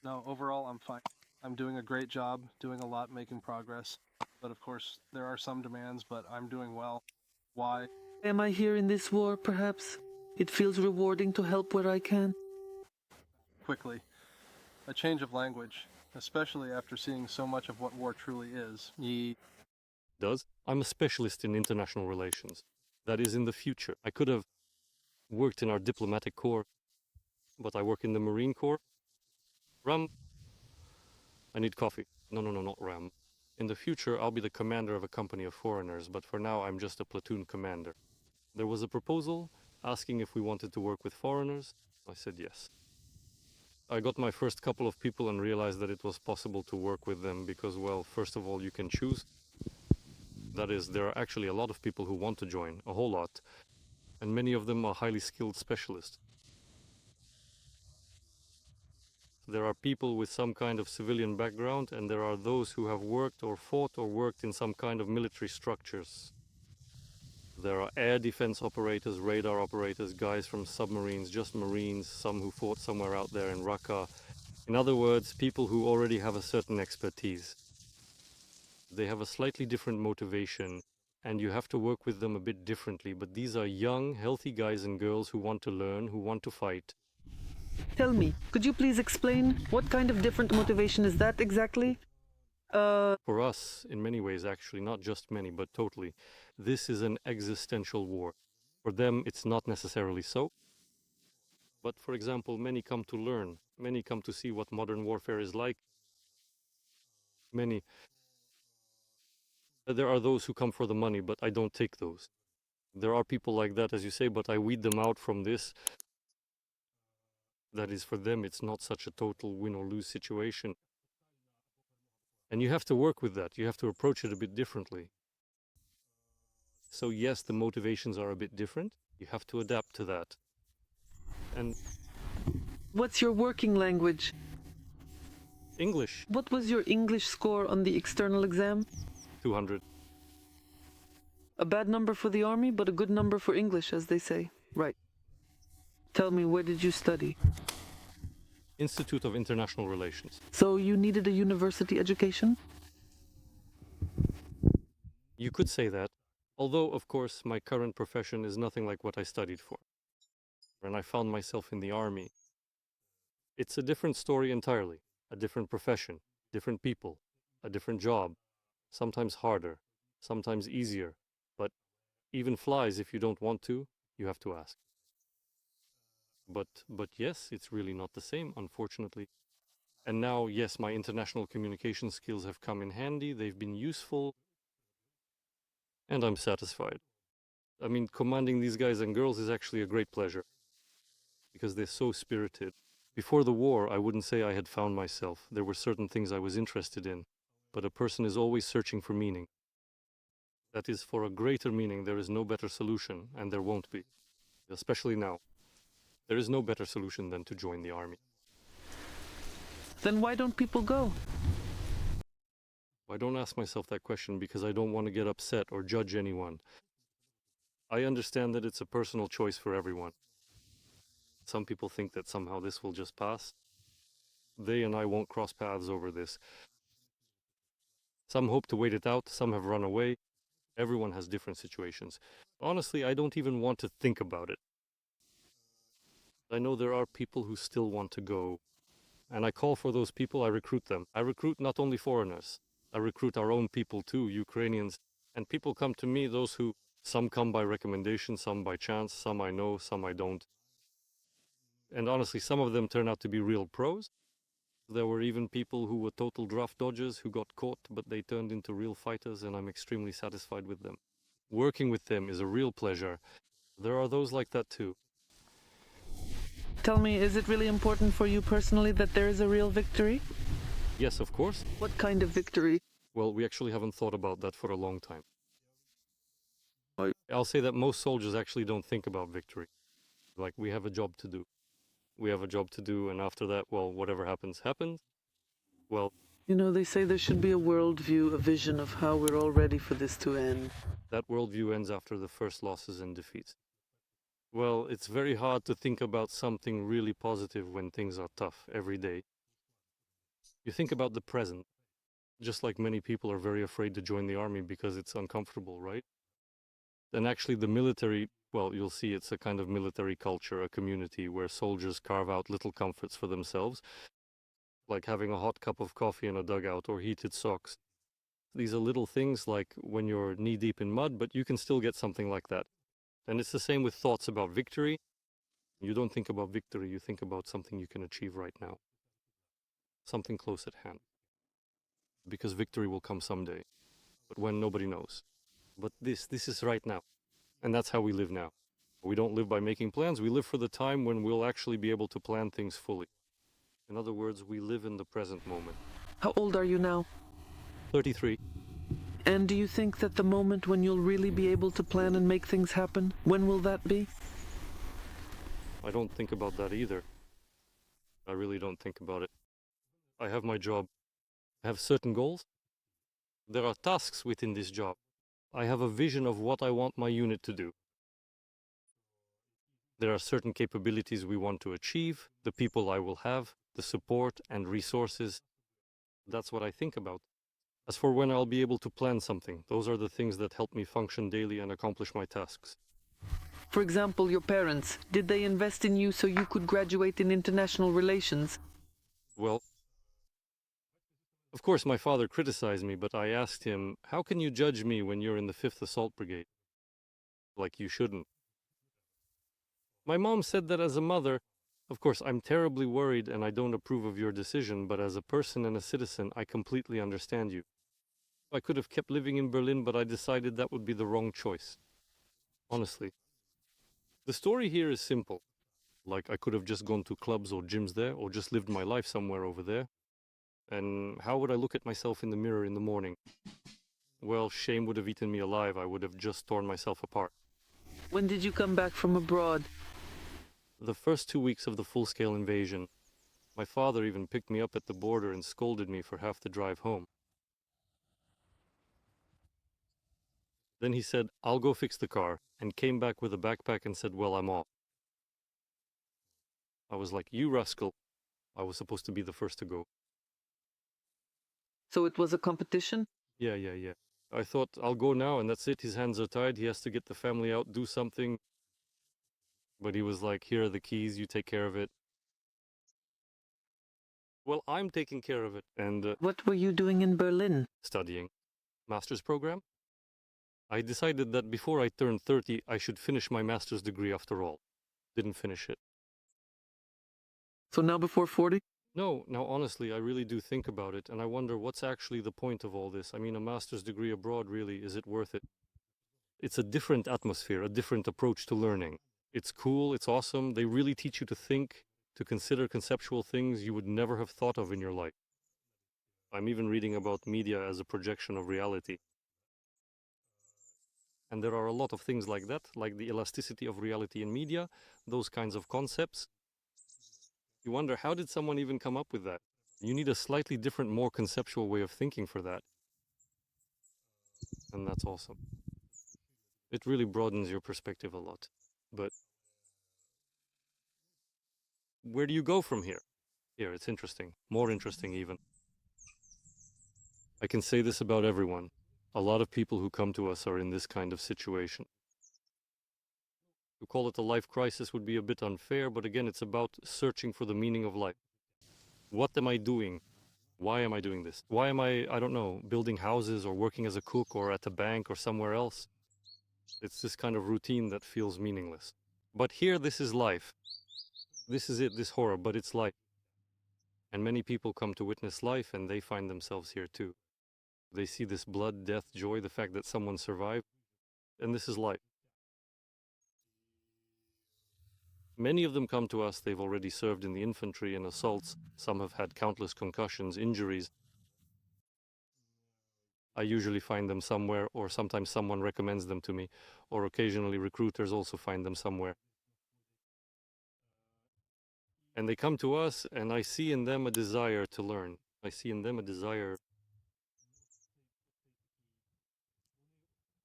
No, overall, I'm fine. I'm doing a great job, doing a lot, making progress. But of course, there are some demands, but I'm doing well. Why? Am I here in this war, perhaps? It feels rewarding to help where I can. Quickly. A change of language, especially after seeing so much of what war truly is. I'm a specialist in international relations. That is in the future. I could have worked in our diplomatic corps, but I work in the Marine Corps. Ram, I need coffee. No, not Ram. In the future, I'll be the commander of a company of foreigners, but for now, I'm just a platoon commander. There was a proposal asking if we wanted to work with foreigners. I said yes. I got my first couple of people and realized that it was possible to work with them because, well, first of all, you can choose. That is, there are actually a lot of people who want to join, a whole lot, and many of them are highly skilled specialists. There are people with some kind of civilian background, and there are those who have worked or fought or worked in some kind of military structures. There are air defense operators, radar operators, guys from submarines, just Marines, some who fought somewhere out there in Raqqa. In other words, people who already have a certain expertise. They have a slightly different motivation, and you have to work with them a bit differently. But these are young, healthy guys and girls who want to learn, who want to fight. Tell me, could you please explain what kind of different motivation is that exactly? For us, in many ways, actually, not just many, but totally, this is an existential war. For them, it's not necessarily so. But for example, many come to learn, many come to see what modern warfare is like. Many. There are those who come for the money, but I don't take those. There are people like that, as you say, but I weed them out from this. That is, for them, it's not such a total win or lose situation. And you have to work with that. You have to approach it a bit differently. So yes, the motivations are a bit different. You have to adapt to that. And What's your working language? English, What was your English score on the external exam? 200. A bad number for the army, but a good number for English, as they say. Right. Tell me, where did you study? Institute of International Relations. So you needed a university education? You could say that, although, of course, my current profession is nothing like what I studied for. And I found myself in the army. It's a different story entirely, a different profession, different people, a different job, sometimes harder, sometimes easier, but even flies if you don't want to, you have to ask. But yes, it's really not the same, unfortunately. And now, yes, my international communication skills have come in handy, they've been useful, and I'm satisfied. I mean, commanding these guys and girls is actually a great pleasure, because they're so spirited. Before the war, I wouldn't say I had found myself. There were certain things I was interested in, but a person is always searching for meaning. That is, for a greater meaning, there is no better solution, and there won't be, especially now. There is no better solution than to join the army. Then why don't people go? I don't ask myself that question because I don't want to get upset or judge anyone. I understand that it's a personal choice for everyone. Some people think that somehow this will just pass. They and I won't cross paths over this. Some hope to wait it out, some have run away. Everyone has different situations. Honestly, I don't even want to think about it. I know there are people who still want to go. And I call for those people, I recruit them. I recruit not only foreigners. I recruit our own people too, Ukrainians. And people come to me, those who, some come by recommendation, some by chance, some I know, some I don't. And honestly, some of them turn out to be real pros. There were even people who were total draft dodgers who got caught, but they turned into real fighters, and I'm extremely satisfied with them. Working with them is a real pleasure. There are those like that too. Tell me, is it really important for you personally that there is a real victory? Yes, of course. What kind of victory? Well, we actually haven't thought about that for a long time. Why? I'll say that most soldiers actually don't think about victory. Like, we have a job to do. We have a job to do, and after that, well, whatever happens, happens. Well, You know, they say there should be a worldview, a vision of how we're all ready for this to end. that worldview ends after the first losses and defeats. Well, it's very hard to think about something really positive when things are tough every day. You think about the present, just like many people are very afraid to join the army because it's uncomfortable, right? And actually the military, well, you'll see it's a kind of military culture, a community where soldiers carve out little comforts for themselves, like having a hot cup of coffee in a dugout or heated socks. These are little things like when you're knee-deep in mud, but you can still get something like that. And it's the same with thoughts about victory. You don't think about victory, you think about something you can achieve right now. Something close at hand. Because victory will come someday, but when, nobody knows. But this is right now. And that's how we live now. We don't live by making plans, we live for the time when we'll actually be able to plan things fully. In other words, we live in the present moment. How old are you now? 33. And do you think that the moment when you'll really be able to plan and make things happen, when will that be? I don't think about that either. I really don't think about it. I have my job. I have certain goals. There are tasks within this job. I have a vision of what I want my unit to do. There are certain capabilities we want to achieve, the people I will have, the support and resources. That's what I think about. As for when I'll be able to plan something, those are the things that help me function daily and accomplish my tasks. For example, your parents, did they invest in you so you could graduate in international relations? Well, of course my father criticized me, but I asked him, how can you judge me when you're in the 5th Assault Brigade? Like you shouldn't. My mom said that as a mother, of course I'm terribly worried and I don't approve of your decision, but as a person and a citizen, I completely understand you. I could have kept living in Berlin, but I decided that would be the wrong choice. Honestly. The story here is simple. Like I could have just gone to clubs or gyms there, or just lived my life somewhere over there. And how would I look at myself in the mirror in the morning? Well, shame would have eaten me alive. I would have just torn myself apart. When did you come back from abroad? The first 2 weeks of the full-scale invasion. My father even picked me up at the border and scolded me for half the drive home. Then he said, I'll go fix the car, and came back with a backpack and said, well, I'm off. I was like, you rascal. I was supposed to be the first to go. So it was a competition? Yeah. I thought, I'll go now, and that's it. His hands are tied. He has to get the family out, do something. But he was like, here are the keys, you take care of it. Well, I'm taking care of it. And What were you doing in Berlin? studying. Master's program. I decided that before I turned 30, I should finish my master's degree after all. Didn't finish it. So now before 40? No, now honestly, I really do think about it, and I wonder what's actually the point of all this. I mean, a master's degree abroad, really, is it worth it? It's a different atmosphere, a different approach to learning. It's cool, it's awesome, they really teach you to think, to consider conceptual things you would never have thought of in your life. I'm even reading about media as a projection of reality. And there are a lot of things like that, like the elasticity of reality in media, those kinds of concepts. You wonder, how did someone even come up with that? You need a slightly different, more conceptual way of thinking for that. And that's awesome. It really broadens your perspective a lot. But where do you go from here? Here, it's interesting. More interesting, even. I can say this about everyone. A lot of people who come to us are in this kind of situation. To call it a life crisis would be a bit unfair, but again, it's about searching for the meaning of life. What am I doing? Why am I doing this? Why am I don't know, building houses or working as a cook or at a bank or somewhere else? It's this kind of routine that feels meaningless. But here, this is life. This is it, this horror, but it's life. And many people come to witness life and they find themselves here too. They see this blood, death, joy, the fact that someone survived, and this is life. Many of them come to us, they've already served in the infantry and assaults. Some have had countless concussions, injuries. I usually find them somewhere, or sometimes someone recommends them to me, or occasionally recruiters also find them somewhere. And they come to us, and I see in them a desire to learn. I see in them a desire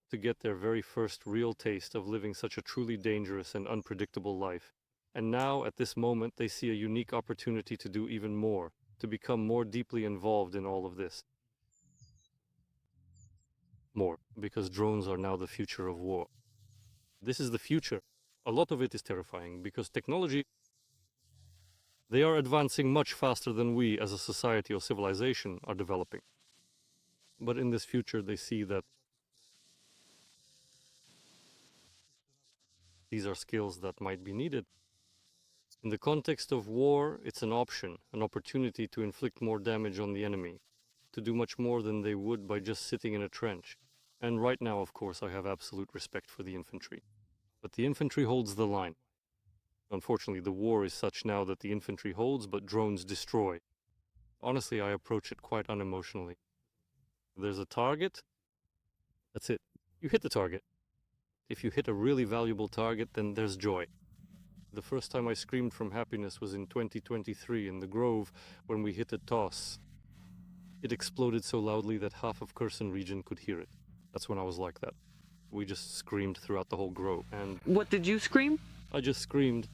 to get their very first real taste of living such a truly dangerous and unpredictable life. And now, at this moment, they see a unique opportunity to do even more, to become more deeply involved in all of this. More, because drones are now the future of war. This is the future. A lot of it is terrifying, because technology, they are advancing much faster than we as a society or civilization are developing. But in this future, they see that these are skills that might be needed. In the context of war, it's an option, an opportunity to inflict more damage on the enemy, to do much more than they would by just sitting in a trench. And right now, of course, I have absolute respect for the infantry. But the infantry holds the line. Unfortunately, the war is such now that the infantry holds, but drones destroy. Honestly, I approach it quite unemotionally. There's a target, that's it. You hit the target. If you hit a really valuable target, then there's joy. The first time I screamed from happiness was in 2023 in the Grove when we hit a toss. It exploded so loudly that half of Kherson region could hear it. That's when I was like that. We just screamed throughout the whole Grove, and What did you scream? I just screamed,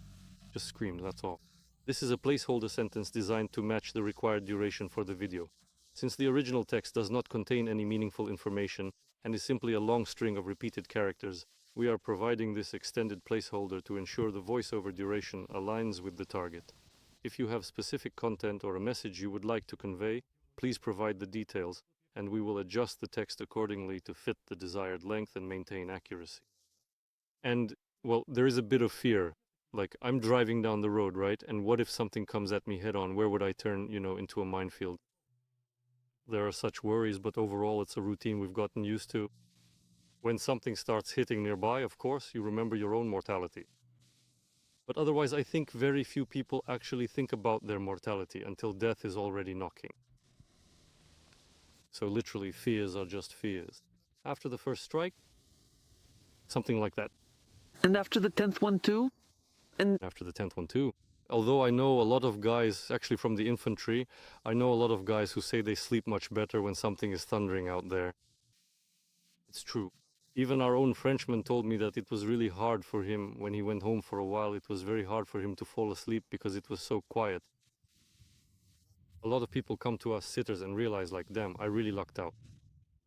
that's all. This is a placeholder sentence designed to match the required duration for the video. Since the original text does not contain any meaningful information and is simply a long string of repeated characters, we are providing this extended placeholder to ensure the voiceover duration aligns with the target. If you have specific content or a message you would like to convey, please provide the details, and we will adjust the text accordingly to fit the desired length and maintain accuracy. And, well, there is a bit of fear. Like, I'm driving down the road, right? And what if something comes at me head on? Where would I turn, into a minefield? There are such worries, but overall it's a routine we've gotten used to. When something starts hitting nearby, of course, you remember your own mortality. But otherwise, I think very few people actually think about their mortality until death is already knocking. So literally, fears are just fears. After the first strike, something like that. And after the 10th one too? And After the 10th one too. Although I know a lot of guys, actually from the infantry, I know a lot of guys who say they sleep much better when something is thundering out there. It's true. Even our own Frenchman told me that it was really hard for him when he went home for a while. It was very hard for him to fall asleep because it was so quiet. A lot of people come to us sitters and realize, like, damn, I really lucked out.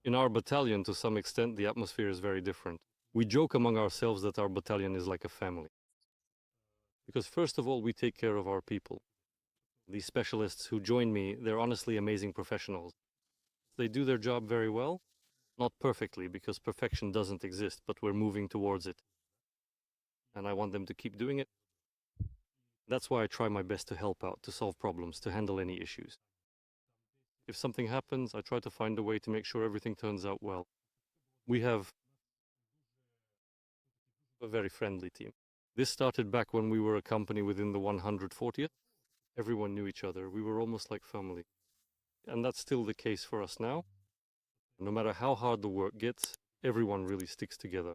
In our battalion, to some extent, the atmosphere is very different. We joke among ourselves that our battalion is like a family. Because first of all, we take care of our people. These specialists who join me, they're honestly amazing professionals. They do their job very well. Not perfectly, because perfection doesn't exist, but we're moving towards it. And I want them to keep doing it. That's why I try my best to help out, to solve problems, to handle any issues. If something happens, I try to find a way to make sure everything turns out well. We have a very friendly team. This started back when we were a company within the 140th. Everyone knew each other. We were almost like family. And that's still the case for us now. No matter how hard the work gets, everyone really sticks together.